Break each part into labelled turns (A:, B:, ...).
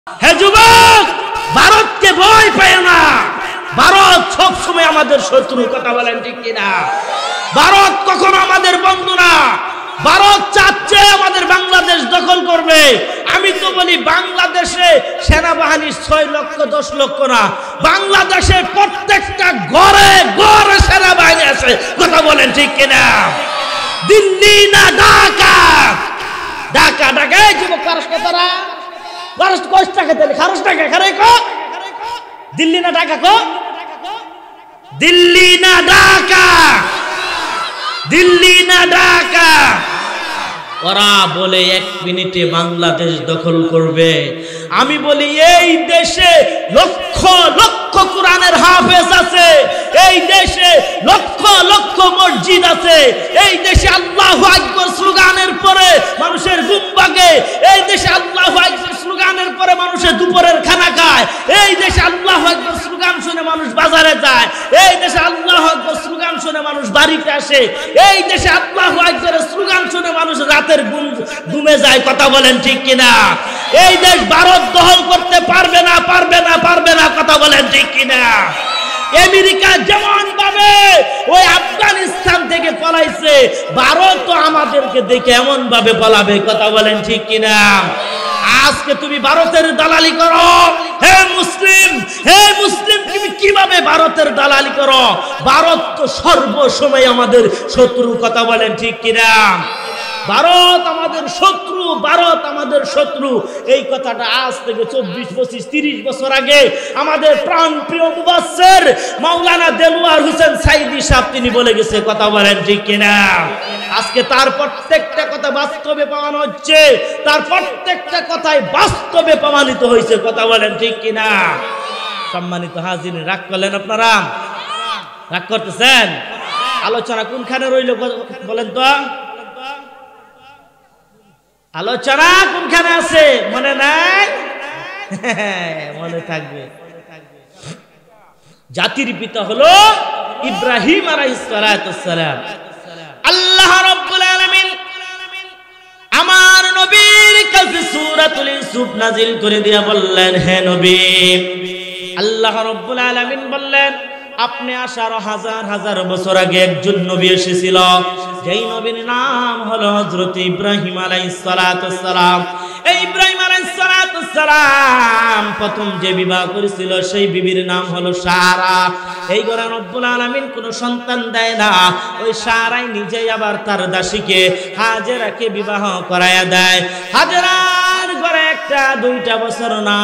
A: হে যুবক, ভারতকে ভয় পায় না। ভারত সব সময় আমাদের শত্রু, কথা বলেন ঠিক কিনা? ভারত কখনো আমাদের বন্ধু না। ভারত চাচ্ছে আমাদের বাংলাদেশ দখল করবে। আমি তো বলি বাংলাদেশে সেনাবাহিনী 6 লক্ষ 10 লক্ষ না, বাংলাদেশের প্রত্যেকটা ঘরে ঘরে সেনাবাহিনী আছে, কথা বলেন ঠিক কিনা? দিল্লি না ঢাকা? ঢাকা ঢাকা এই যুবক কারস কথারা কারস কষ্টটাকে দিলে খারসটাকে খারে কো দিল্লি না ঢাকা কো দিল্লি না ঢাকা দিল্লি না ঢাকা। ওরা বলে 1 মিনিটে বাংলাদেশ দখল করবে। আমি বলি এই দেশে লক্ষ লক্ষ কোরআনের হাফেজ আছে, এই দেশে লক্ষ লক্ষ মসজিদ আছে, এই দেশে আল্লাহু আকবার স্লোগানের পরে মানুষের ঘুম ভাঙে, এই দেশে আল্লাহু আকবার স্লোগানের পরে মানুষের দুপুরের খানা খায়, এই দেশে আল্লাহু আকবার স্লোগান শুনে মানুষ বাজারে যায়, এই দেশে আল্লাহু আকবার স্লোগান শুনে মানুষ বাড়িতে আসে, এই দেশে আল্লাহু আকবারের স্লোগান শুনে মানুষ রাতের ঘুমে যায়, কথা বলেন ঠিক কিনা? এই দেশ ভারত দখল করতে পারবে না, পারবে না, পারবে না, কথা বলেন ঠিক কিনা? আমেরিকা যেমন ভাবে ওই আফগানিস্তান থেকে পলাইছে, ভারত তো আমাদেরকে দেখে এমন ভাবে পলাবে, কথা বলেন ঠিক কিনা? আজকে তুমি ভারতের দালালি করো, হে মুসলিম, হে মুসলিম, তুমি কিভাবে ভারতের দালালি করো? ভারত তো সর্বসময় আমাদের শত্রু, কথা বলেন ঠিক কিনা? ভারত আমাদের শত্রু, ভারত আমাদের শত্রু। এই কথাটা আজ থেকে 24, 25, 30 বছর আগে আমাদের প্রাণ প্রিয় মুফাসসির মাওলানা দেলোয়ার হোসেন সাইদি সাহেব তিনি বলে গেছে, কথা বলেন ঠিক কিনা? আজকে তার প্রত্যেকটা কথা বাস্তবে প্রমাণ হচ্ছে, তার প্রত্যেকটা কথাই বাস্তবে প্রমাণিত হয়েছে, কথা বলেন ঠিক কিনা? সম্মানিত হাজির, রাগ করলেন আপনারা? রাগ করতেছেন? আলোচনা কোনখানে রইল বলেন তো? আলোচনা কোনখানে আছে মনে নাই? মনে থাকবে। জাতির পিতা হলো ইব্রাহিম আলাইহিস সালাতু সালাম। আল্লাহ রাব্বুল আলামিন আমার নবীর কাছে সূরাতুল ইউসুফ নাজিল করে দিয়া বললেন, হে নবী, আল্লাহ রাব্বুল আলামিন বললেন আপনি আসার হাজার হাজার বছর আগে একজন নবী এসেছিল, যেই নবীর নাম হলো হযরত ইব্রাহিম আলাইহিস সালাতু সালাম। এই ইব্রাহিম আলাইহিস সালাতু সালাম প্রথম যে বিবাহ করেছিল সেই বিবির নাম হলো সারা। এই ঘরে রব্বুল আলামিন কোনো সন্তান দেয় না, ওই সারাই নিজেই আবার তার দাসীকে হাজেরাকে বিবাহ করায়া দেয়। হাজেরার ঘরে 1-2 বছর না,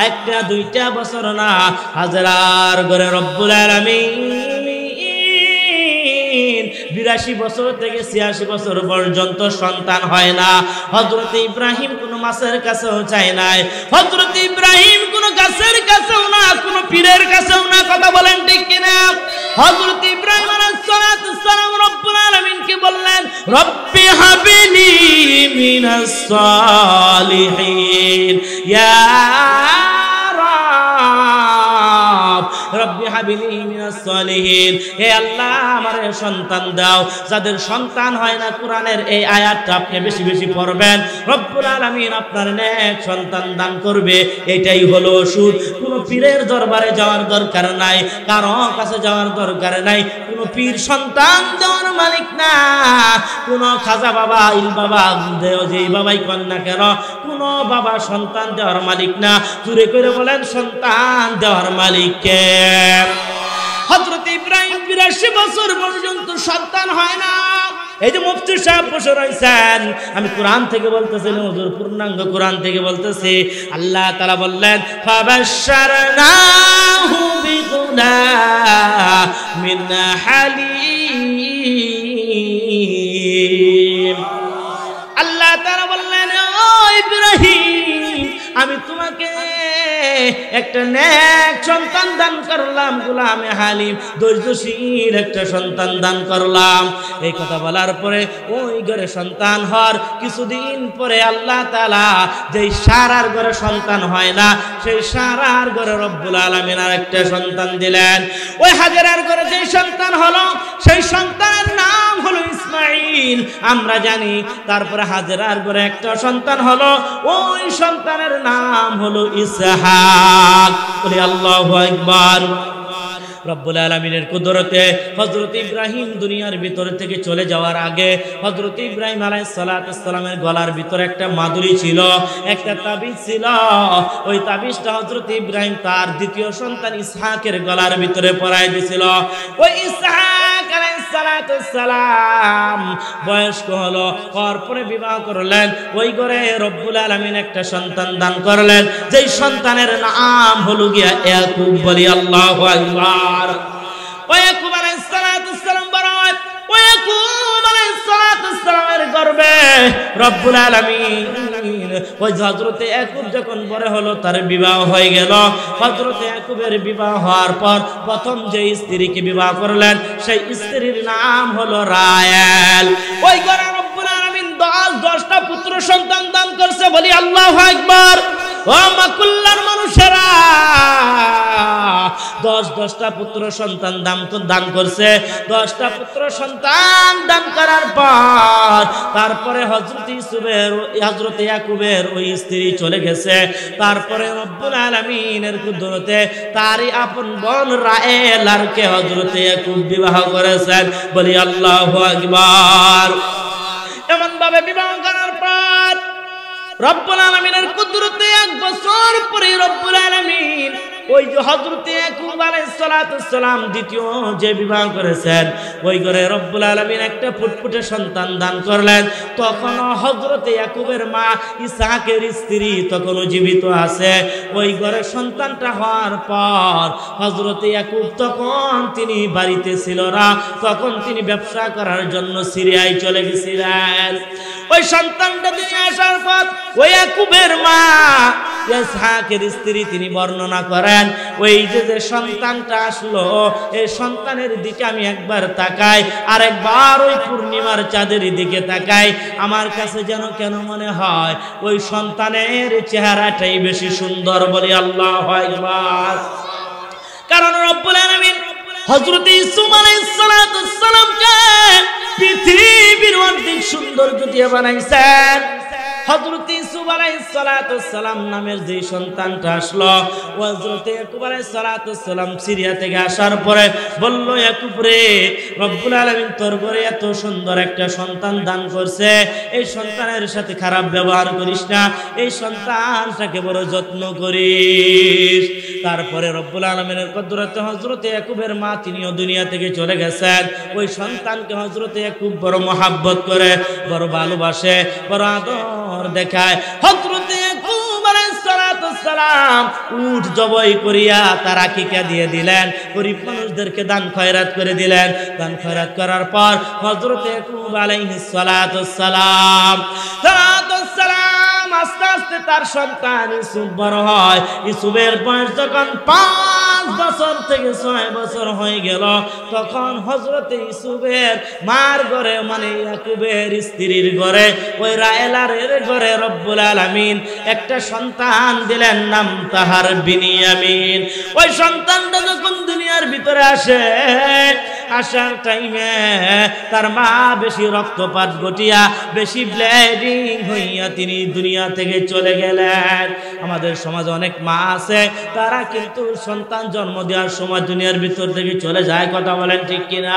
A: 1-2 বছর না, হাজেরার ঘরে রব্বুল আলামিন 82 বছর থেকে 86 বছর পর্যন্ত সন্তান হয় না। হযরত ইব্রাহিম কোনো মাছের কাছেও চায় নাই, হযরত ইব্রাহিম কোনো গাছের কাছেও না, কোনো পীরের কাছেও না, কথা বলেন ঠিক কিনা? হযরত ইব্রাহিম আলাইহিস সালাতু সালাম রব্বুল আলামিনকে বললেন, রব্বি হাবিলি মিনাস সালিহিন, ইয়া রব্বি হাবিলি মিনাস সালিহিন, হে আল্লাহ আমারে সন্তান দাও। যাদের সন্তান হয় না, কোরআনের এই আয়াতটা আপনি বেশি বেশি পড়বেন, রব্বুল আলামিন আপনার নেক সন্তান দান করবে। এটাই হলো ওষুধ। কোনো পীরের দরবারে যাওয়ার দরকার নাই, কারো কাছে যাওয়ার দরকার নাই, কোনো পীর সন্তান দেওয়ার মালিক না, কোনো খাজা বাবা, ইল বাবা দেও যেই বাবাই কন না কেন, কোনো বাবা সন্তান দেওয়ার মালিক না। জোরে করে বলেন সন্তান দেওয়ার মালিক কে? হযরত ইব্রাহিম 82 বছর পর্যন্ত সন্তান হয় না। এই যে মুফতি সাহেব বসে রয়েছেন, আমি কোরআন থেকে বলতেছি, হুজুর পূর্ণাঙ্গ কোরআন থেকে বলতেছি। আল্লাহ তাআলা বললেন, ফাবাশশারনাহু বিগুলামিন হালিম। আল্লাহ তাআলা বললেন, ও ইব্রাহিম, আমি তোমাকে একটা নেক সন্তান দান করলাম, গোলামে হালিম, ধৈর্যশীল একটা সন্তান দান করলাম। এই কথা বলার পরে ওই ঘরে সন্তান হওয়ার কিছুদিন পরে আল্লাহ তাআলা যেই সারার ঘরে সন্তান হয় না, সেই সারার ঘরে রব্বুল আলামিন আর একটা সন্তান দিলেন। ওই হাজেরার ঘরে যে সন্তান হলো সেই সন্তানের নাম হলো ইসমাইল, আমরা জানি। তারপরে হাজেরার ঘরে একটা সন্তান হলো, ওই সন্তানের নাম হলো ইসহাক। বলি আল্লাহু আকবার। রব্বুল আলামিনের কুদরতে হযরত ইব্রাহিম দুনিয়ার ভিতর থেকে চলে যাওয়ার আগে হযরত ইব্রাহিম আলাইহিস সালামের গলার ভিতরে একটা মাদুরি ছিল, একটা তাবিজ ছিল। ওই তাবিজটা হযরত ইব্রাহিম তার দ্বিতীয় সন্তান ইসহাকের গলার ভিতরে পরায় দিয়েছিল। ওই ইসহাক আলাইহিস সালাম বয়স্ক হলো, হওয়ার পরে বিবাহ করলেন। ওই ঘরে রব্বুল আলামিন একটা সন্তান দান করলেন, যেই সন্তানের নাম হলো গিয়া ইয়াকুব। বলি আল্লাহু আকবার। ইয়াকুব আলাইহিস সালাম বড়, ইয়াকুব আলাইহিস সালামের গর্ভে রব্বুল আলামিন ওই হযরত ইয়াকুব যখন বড় হলো তার বিবাহ হয়ে গেল। হযরত ইয়াকুবের বিবাহ হওয়ার পর প্রথম যে স্ত্রীকে বিবাহ করলেন সেই স্ত্রীর নাম হলো রাহেল। ওই ঘরে রব্বুল আলামিন 10টা পুত্র সন্তান দান করছে। বলি আল্লাহু আকবার। ও মাকুল্লার মানুষেরা, 10টা পুত্র সন্তান দান করছে। 10টা পুত্র সন্তান দান করার পর তারপরে হযরত ইয়াকুবের ওই স্ত্রী চলে গেছে। তারপরে রব্বুল আলামিনের কুদরতে তারই আপন বোন রাহেলকে হযরত ইয়াকুব বিবাহ করেছেন। বলি আল্লাহু আকবার। এমন ভাবে বিবাহ করার পর রব্বুল আলামিনের কুদরতে 1 বছর পরে রব্বুল আলামিন ওই যে হযরত ইয়াকুব আলাইহিস সালাম দ্বিতীয় যে বিবাহ করেছেন, ওই ঘরে রব্বুল আলামিন একটা ফুটফুটে সন্তান দান করলেন। তখন হযরত ইয়াকুবের মা ইসহাকের স্ত্রী তখনও জীবিত আছে। ওই ঘরে সন্তানটা হওয়ার পর হযরত ইয়াকুব তখন তিনি বাড়িতে ছিল না, তখন তিনি ব্যবসা করার জন্য সিরিয়ায় চলে গেছিলেন। ওই সন্তানটা দিয়ে আসার পর ওই ইয়াকুবের মা ইসহাকের স্ত্রী তিনি বর্ণনা করেন, ওই যে সন্তানটা আসলো, এই সন্তানের দিকে আমি একবার তাকাই, আর একবার ওই পূর্ণিমার চাঁদের দিকে তাকাই, আমার কাছে যেন কেন মনে হয় ওই সন্তানের চেহারাটাই বেশি সুন্দর। বলি আল্লাহু আকবার। কারণ রব্বুল আলামিন হযরত ইউসুফ আলাইহিস সালামকে পৃথিবীর অর্ধেক সৌন্দর্য দিয়ে বানাইছেন। হযরত ইউসুফ আলাইহিস সালাম নামের যে সন্তানটা আসলো, হযরত ইয়াকুব আলাইহিস সালাম সিরিয়া থেকে আসার পরে বলল, ইয়াকুব রে, রব্বুল আলামিন তোর ঘরে এত সুন্দর একটা সন্তান দান করছে, এই সন্তানের সাথে খারাপ ব্যবহার করিস না, এই সন্তানটাকে বড় যত্ন করিস। তারপরে রব্বুল আলামিনের কুদরতে হযরত ইয়াকুবের মা তিনিও দুনিয়া থেকে চলে গেছেন। ওই সন্তানকে হযরত ইয়াকুব বড় মহব্বত করে, বড় ভালোবাসে, বড় আদর দেখায়। হযরত ইয়াকুব আলাইহিস সালাম উট জবাই করিয়া তার আকিকা দিয়ে দিলেন, গরিব মানুষদেরকে দান খয়রাত করে দিলেন। দান খয়রাত করার পর হযরত ইয়াকুব আলাইহিস সালাম আস্তে আস্তে তার সন্তান ইউসুফ বড় হয়। ইউসুফের বয়স যখন 5 বছর থেকে 6 বছর হয়ে গেল, তখন হযরত ইউসুফের মার ঘরে, মানে ইয়াকুবের স্ত্রীর ঘরে, ওই রাহেলের ঘরে রব্বুল আলামিন একটা সন্তান দিলেন, নাম তাহার বিনিয়ামিন। ওই সন্তানটা যখন দুনিয়ার ভিতরে আসে, আসার টাইমে তার মা বেশি রক্তপাত ঘটিয়া, বেশি ব্লিডিং হইয়া তিনি দুনিয়া থেকে চলে গেলেন। আমাদের সমাজে অনেক মা আছে, তারা কিন্তু সন্তান জন্ম দেওয়ার সময় দুনিয়ার ভিতর থেকে চলে যায়। কথা বলেন ঠিক কিনা?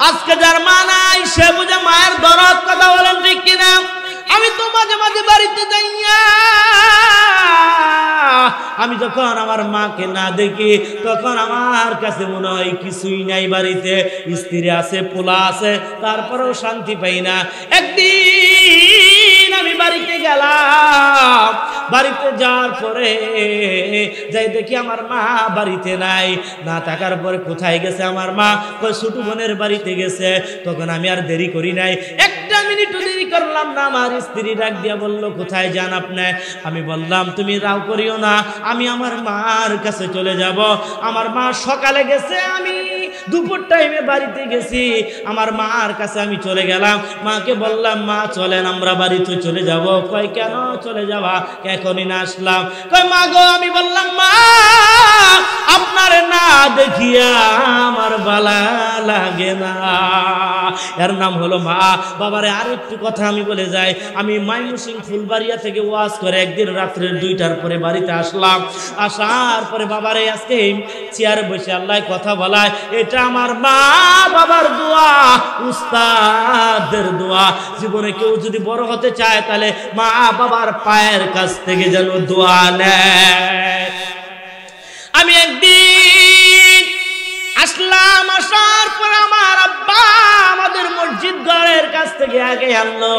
A: আজকে যার মা নাই সে বুঝে মায়ের দরদ। কথা বলেন ঠিক কিনা? আমি তো মাঝে মাঝে বাড়িতে যাইয়া, আমি যখন আমার মাকে না দেখি তখন আমার কাছে মনে হয় কিছুই নাই বাড়িতে, স্ত্রী আছে, পোলা আছে, তারপরেও শান্তি পাই না। একদিন আমি বাড়িতে গেলাম, বাড়িতে যাওয়ার পরে যাই দেখি আমার মা বাড়িতে নাই। না থাকার পরে কোথায় গেছে আমার মা? ওই ছোট বোনের বাড়িতে গেছে। তখন আমি আর দেরি করি নাই, 1 মিনিট দেরি করলাম না। আমার স্ত্রী ডাক দিয়া বলল, কোথায় যান আপনি? আমি বললাম, তুমি রাও করিও না, আমি আমার মার কাছে চলে যাব। আমার মা সকালে গেছে, আমি দুপুর টাইমে বাড়িতে গেছি, আমার মার কাছে আমি চলে গেলাম। মাকে বললাম, মা চলেন আমরা বাড়িতে চলে যাব। কয় কেন চলে যাবা? এখনই না আসলাম। কয় মা গো, আমি বললাম, মা আপনার না দেখিয়া ভালো লাগে না। এর নাম হলো মা। বাবারে আর একটু কথা আমি বলে যাই, আমি মাইমুসিং ফুলবাড়িয়া থেকে ওয়াজ করে একদিন রাত্রের 2টার পরে বাড়িতে আসলাম। আসার পরে বাবারে আজকে চেয়ারে বসে আল্লাহ কথা বলায়, এটা আমার মা বাবার দোয়া, উস্তাদের দোয়া। জীবনে কেউ যদি বড় হতে চায় তাহলে মা বাবার পায়ের কাছ থেকে যেন দোয়া নেয়। আমি একদিন আসলাম, আসার পর আমার আব্বা আমাদের মসজিদ ঘরের কাছ থেকে আগে আনলো।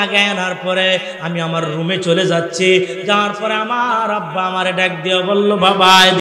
A: আগে আনার পরে আমি আমার রুমে চলে যাচ্ছি। যাওয়ার পরে আমার আব্বা আমারে ডাক দিয়ে বলল, বাবা